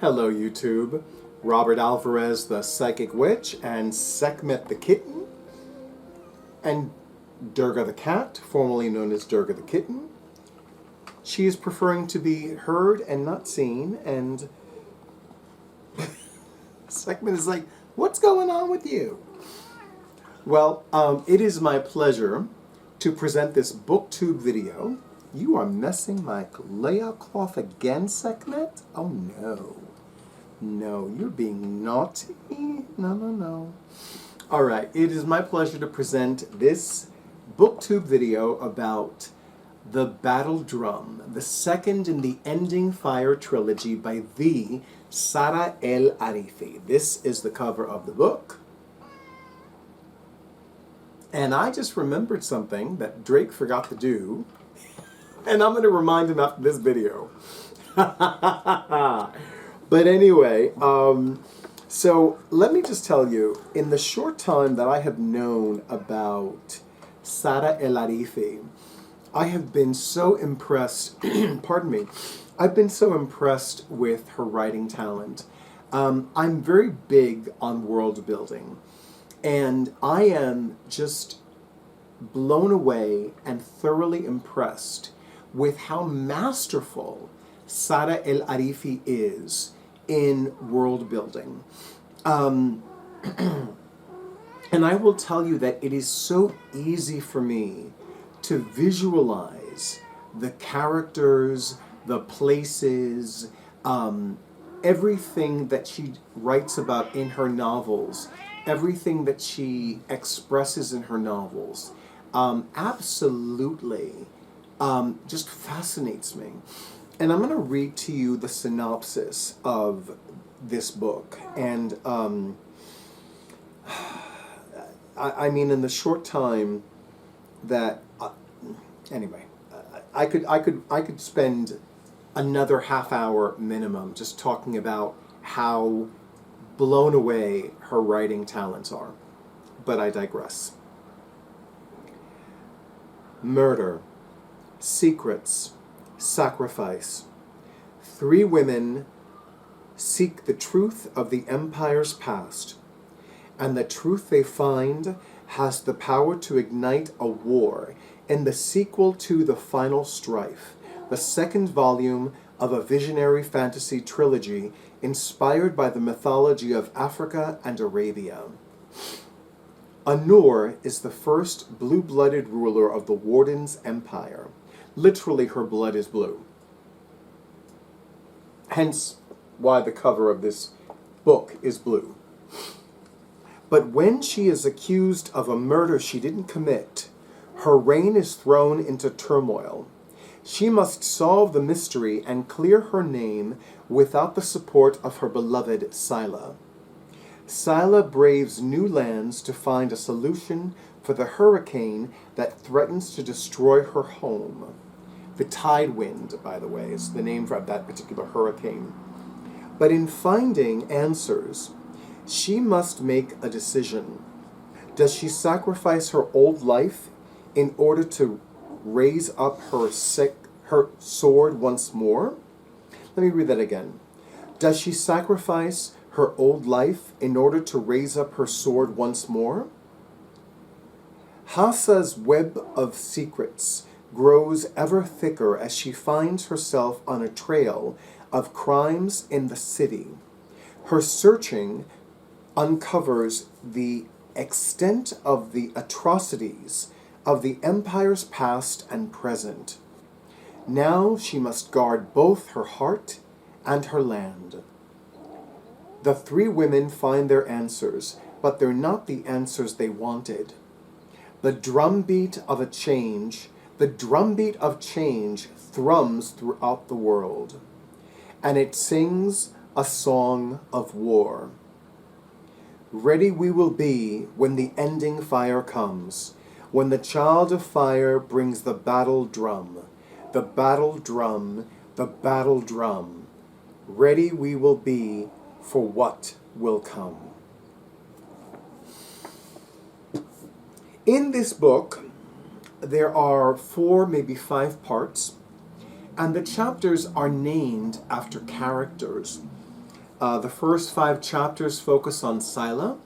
Hello YouTube, Robert Alvarez the Psychic Witch and Sekhmet the Kitten and Durga the Cat, formerly known as Durga the Kitten. She is preferring to be heard and not seen, and Sekhmet is like, what's going on with you? Well, it is my pleasure to present this BookTube video. You are messing my layout cloth again, Sekhmet? Oh no. No, you're being naughty. No. Alright, it is my pleasure to present this BookTube video about The Battle Drum, the second in the Ending Fire Trilogy by the Saara El-Arifi. This is the cover of the book. And I just remembered something that Drake forgot to do, and I'm going to remind him after this video. But anyway, so let me just tell you, in the short time that I have known about Saara El-Arifi, I have been so impressed, pardon me, I've been so impressed with her writing talent. I'm very big on world building, and I am just blown away and thoroughly impressed with how masterful Saara El-Arifi is in world building. And I will tell you that it is so easy for me to visualize the characters, the places, everything that she writes about in her novels, everything that she expresses in her novels, absolutely just fascinates me. And I'm going to read to you the synopsis of this book. And I mean, in the short time that anyway, I could spend another half hour minimum just talking about how blown away her writing talents are. But I digress. Murder, secrets, sacrifice. 3 women seek the truth of the empire's past, and the truth they find has the power to ignite a war in the sequel to The Final Strife, the second volume of a visionary fantasy trilogy inspired by the mythology of Africa and Arabia. Anur is the first blue-blooded ruler of the Warden's Empire. Literally, her blood is blue. Hence why the cover of this book is blue. But when she is accused of a murder she didn't commit, her reign is thrown into turmoil. She must solve the mystery and clear her name without the support of her beloved Scylla. Scylla braves new lands to find a solution for the hurricane that threatens to destroy her home. The tide wind, by the way, is the name for that particular hurricane. But in finding answers, she must make a decision. Does she sacrifice her old life in order to raise up her sword once more? Let me read that again. Does she sacrifice her old life in order to raise up her sword once more? Hassa's web of secrets grows ever thicker as she finds herself on a trail of crimes in the city. Her searching uncovers the extent of the atrocities of the empire's past and present. Now she must guard both her heart and her land. The 3 women find their answers, but they're not the answers they wanted. The drumbeat of change thrums throughout the world, and it sings a song of war. Ready we will be when the ending fire comes, when the child of fire brings the battle drum, the battle drum, the battle drum. Ready we will be for what will come. In this book, there are 4, maybe 5 parts, and the chapters are named after characters. The first 5 chapters focus on Sila.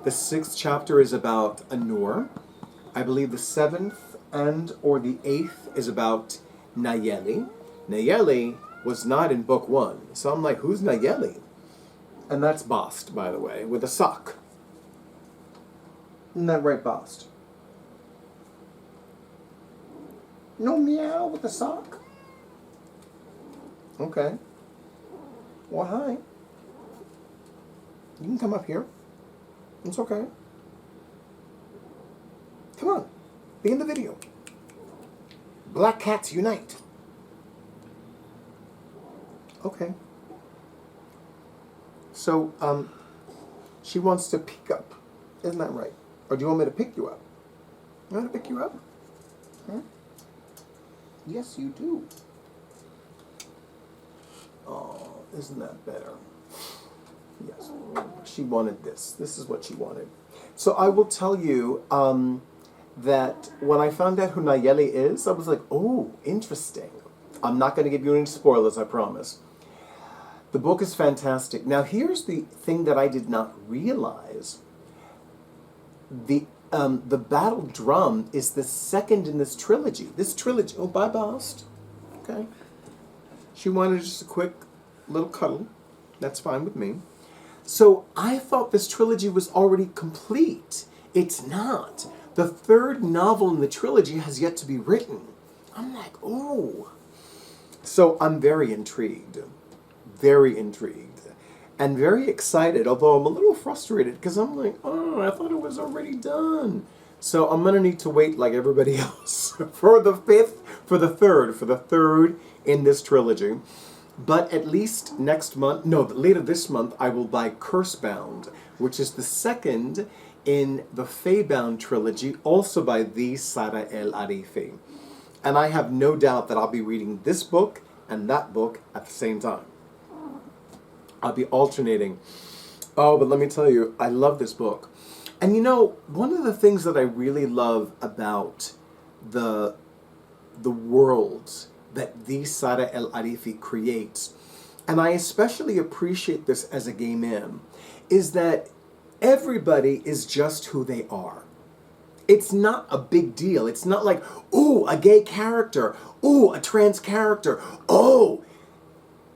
The 6th chapter is about Anur. I believe the 7th and or the 8th is about Nayeli. Nayeli was not in book 1. So I'm like, who's Nayeli? And that's Bast, by the way, with a sock. Isn't that right, Bast? No meow with a sock? Okay. Well, hi. You can come up here. It's okay. Come on. Be in the video. Black cats unite. Okay. So, she wants to pick up. Isn't that right? Or do you want me to pick you up? You want me to pick you up? Huh? Yes, you do. Oh, isn't that better? Yes. She wanted this. This is what she wanted. So I will tell you that when I found out who Nayeli is, I was like, oh, interesting. I'm not going to give you any spoilers, I promise. The book is fantastic. Now, here's the thing that I did not realize. The battle drum is the second in this trilogy. This trilogy... Oh, bye, Bast. Okay. She wanted just a quick little cuddle. That's fine with me. So I thought this trilogy was already complete. It's not. The 3rd novel in the trilogy has yet to be written. I'm like, oh. So I'm very intrigued. Very intrigued. And very excited, although I'm a little frustrated because I'm like, oh, I thought it was already done. So I'm going to need to wait like everybody else for the 3rd in this trilogy. But at least next month, no, later this month, I will buy Cursebound, which is the 2nd in the Faebound Trilogy, also by the Saara El-Arifi. And I have no doubt that I'll be reading this book and that book at the same time. I'll be alternating. Oh, but let me tell you, I love this book. And you know, one of the things that I really love about the worlds that the Saara El-Arifi creates, and I especially appreciate this as a gay man, is that everybody is just who they are. It's not a big deal. It's not like, ooh, a gay character, ooh, a trans character, oh,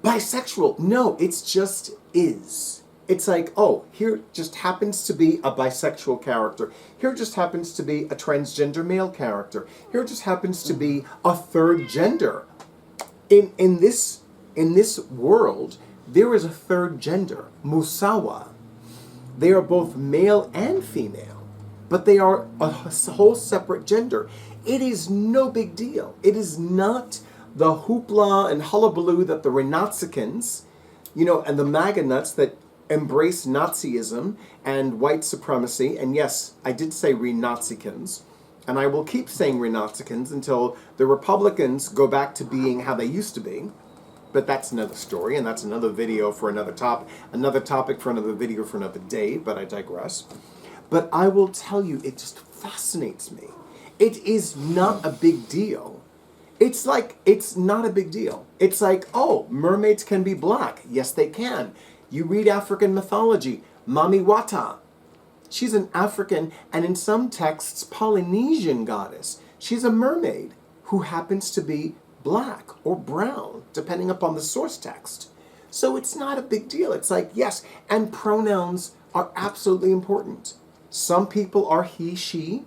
bisexual. No, it's just is. It's like, oh, here just happens to be a bisexual character. Here just happens to be a transgender male character. Here just happens to be a 3rd gender. In this world, there is a 3rd gender, Musawa. They are both male and female, but they are a whole separate gender. It is no big deal. It is not the hoopla and hullabaloo that the Renazicans, and the MAGA nuts that embrace Nazism and white supremacy, and yes, I did say Renazicans, and I will keep saying Renazicans until the Republicans go back to being how they used to be. But that's another story, and that's another video for another topic for another video for another day, but I digress. But I will tell you, it just fascinates me. It is not a big deal. It's like, it's not a big deal. It's like, oh, mermaids can be black. Yes, they can. You read African mythology, Mami Wata. She's an African, and in some texts, Polynesian goddess. She's a mermaid who happens to be black or brown, depending upon the source text. So it's not a big deal. It's like, yes, and pronouns are absolutely important. Some people are he, she.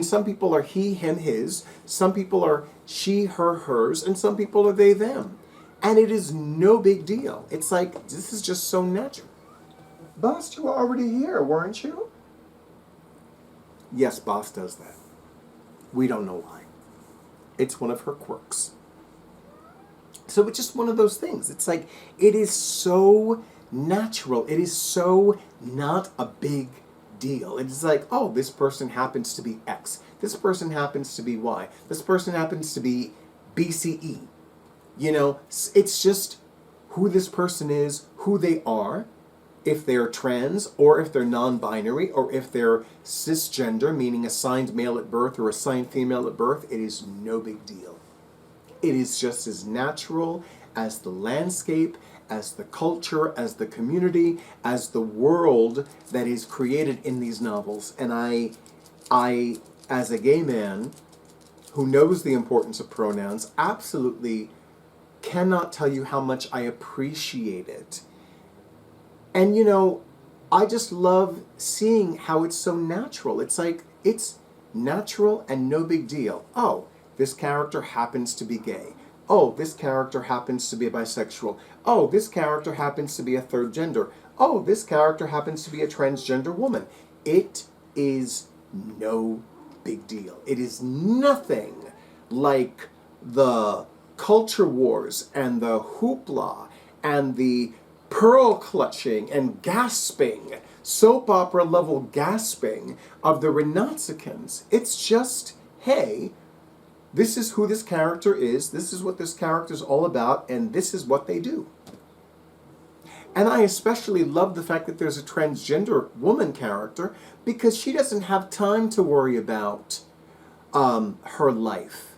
Some people are he, him, his. Some people are she, her, hers. And some people are they, them. And it is no big deal. It's like, this is just so natural. Bast, you were already here, weren't you? Yes, Bast does that. We don't know why. It's one of her quirks. So it's just one of those things. It's like, it is so natural. It is so not a big deal. It's like, oh, this person happens to be X. This person happens to be Y. This person happens to be BCE. It's just who this person is, who they are, if they're trans, or if they're non-binary, or if they're cisgender, meaning assigned male at birth or assigned female at birth. It is no big deal. It is just as natural as the landscape, as the culture, as the community, as the world that is created in these novels. And I, as a gay man who knows the importance of pronouns, absolutely cannot tell you how much I appreciate it. And you know, I just love seeing how it's so natural. It's like, it's natural and no big deal. Oh, this character happens to be gay. Oh, this character happens to be bisexual. Oh, this character happens to be a third gender. Oh, this character happens to be a transgender woman. It is no big deal. It is nothing like the culture wars and the hoopla and the pearl clutching and gasping, soap opera level gasping of the Renatsikins. It's just, hey, this is who this character is, this is what this character is all about, and this is what they do. And I especially love the fact that there's a transgender woman character, because she doesn't have time to worry about her life.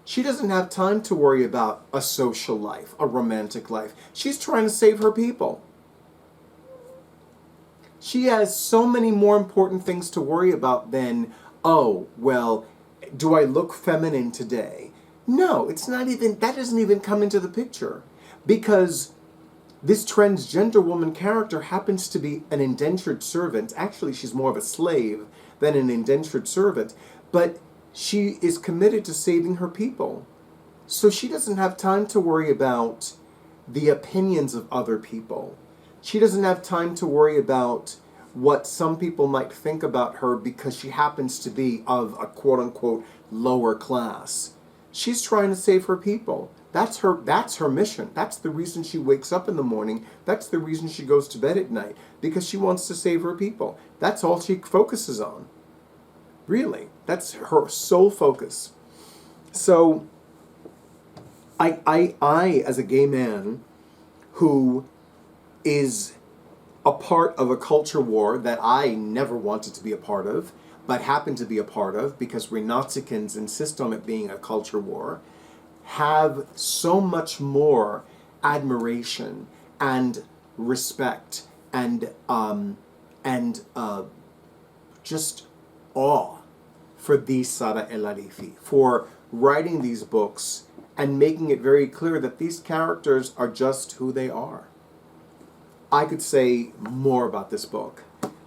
She doesn't have time to worry about a social life, a romantic life. She's trying to save her people. She has so many more important things to worry about than, oh, well, do I look feminine today? No, it's not even, that doesn't even come into the picture. Because this transgender woman character happens to be an indentured servant. Actually, she's more of a slave than an indentured servant. But she is committed to saving her people. So she doesn't have time to worry about the opinions of other people. She doesn't have time to worry about what some people might think about her because she happens to be of a quote-unquote lower class. She's trying to save her people. That's her mission. That's the reason she wakes up in the morning. That's the reason she goes to bed at night, because she wants to save her people. That's all she focuses on. Really, that's her sole focus. So, I as a gay man who is a part of a culture war that I never wanted to be a part of, but happen to be a part of because Renatsikins insist on it being a culture war, have so much more admiration and respect and just awe for the Saara El-Arifi, for writing these books and making it very clear that these characters are just who they are. I could say more about this book.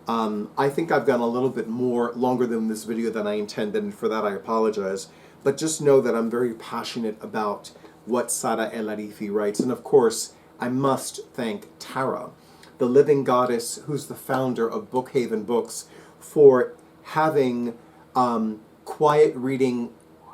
I think I've gone a little bit more longer than this video than I intended, and for that I apologize. But just know that I'm very passionate about what Saara El-Arifi writes. And of course, I must thank Tara, the living goddess who's the founder of Bookhaven Books, for having quiet reading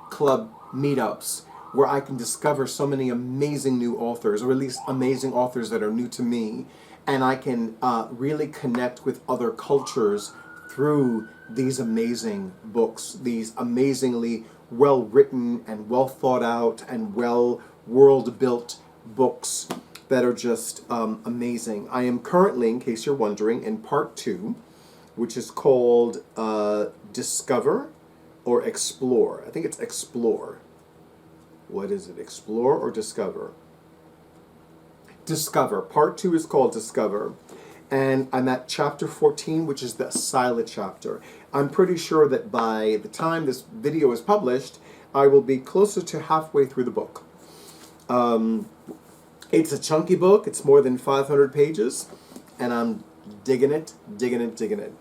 club meetups where I can discover so many amazing new authors, or at least amazing authors that are new to me, and I can really connect with other cultures through these amazing books, these amazingly well-written and well-thought-out and well-world-built books that are just amazing. I am currently, in case you're wondering, in part 2, which is called Discover or Explore. I think it's Explore. What is it, Explore or Discover? Discover. Part 2 is called Discover. And I'm at chapter 14, which is the silent chapter. I'm pretty sure that by the time this video is published, I will be closer to halfway through the book. It's a chunky book. It's more than 500 pages. And I'm digging it, digging it, digging it.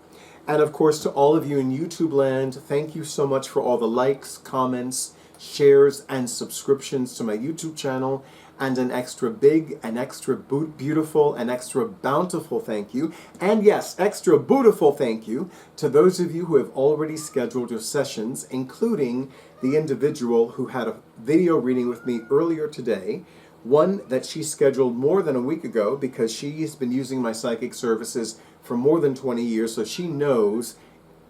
And of course, to all of you in YouTube land, thank you so much for all the likes, comments, shares, and subscriptions to my YouTube channel. And an extra big, an extra beautiful, an extra bountiful thank you. And yes, extra beautiful thank you to those of you who have already scheduled your sessions, including the individual who had a video reading with me earlier today. One that she scheduled more than a week ago because she has been using my psychic services for more than 20 years, so she knows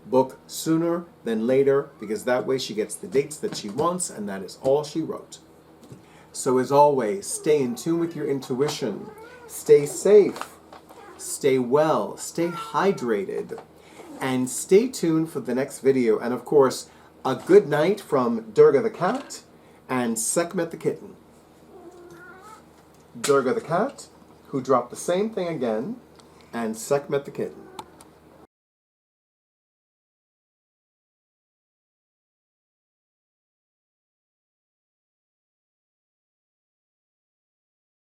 book sooner than later, because that way she gets the dates that she wants, and that is all she wrote. So as always, stay in tune with your intuition, stay safe, stay well, stay hydrated, and stay tuned for the next video. And of course, a good night from Durga the cat and Sekhmet the kitten. Durga the cat, who dropped the same thing again, and Sekhmet the kitten.